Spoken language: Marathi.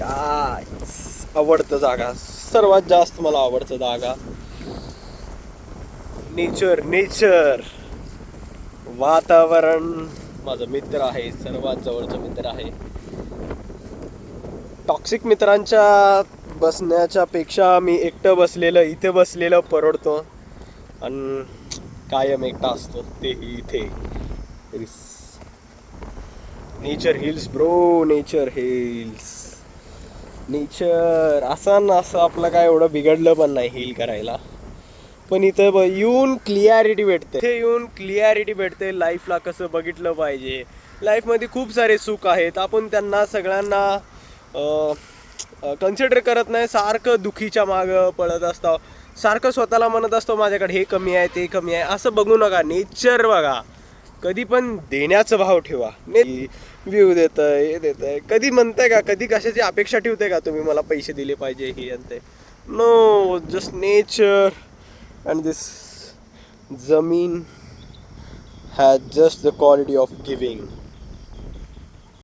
आवडतं जागा, सर्वात जास्त मला आवडतं जागा नेचर. नेचर, वातावरण. माझा मित्र आहे, सर्वात जवळचा मित्र आहे. टॉक्सिक मित्रांच्या बसण्याच्या पेक्षा मी एकटं बसलेलं, इथे बसलेलं परवडतो. आणि कायम एकटा असतो तेही इथे. Nature hills bro, nature hills. Nature असं आपलं काय एवढं बिघडलं पण नाही हिल करायला. पण इथं येऊन क्लिअरिटी भेटते. इथे येऊन क्लिअरिटी भेटते लाईफला कसं बघितलं पाहिजे. लाईफमध्ये खूप सारे सुख आहेत, आपण त्यांना सगळ्यांना कन्सिडर करत नाही. सारखं दुखीच्या मागं पळत असतो, सारखं स्वतःला म्हणत असतो माझ्याकडे हे कमी आहे ते कमी आहे. असं बघू नका, नेचर बघा. कधी पण देण्याचा भाव ठेवा. व्ह्यू देत आहे, हे देत आहे, कधी म्हणताय का, कधी कशाची अपेक्षा ठेवताय का तुम्ही मला पैसे दिले पाहिजे हे आणते. नो, जस्ट नेचर अँड दिस जमीन has just the quality of giving.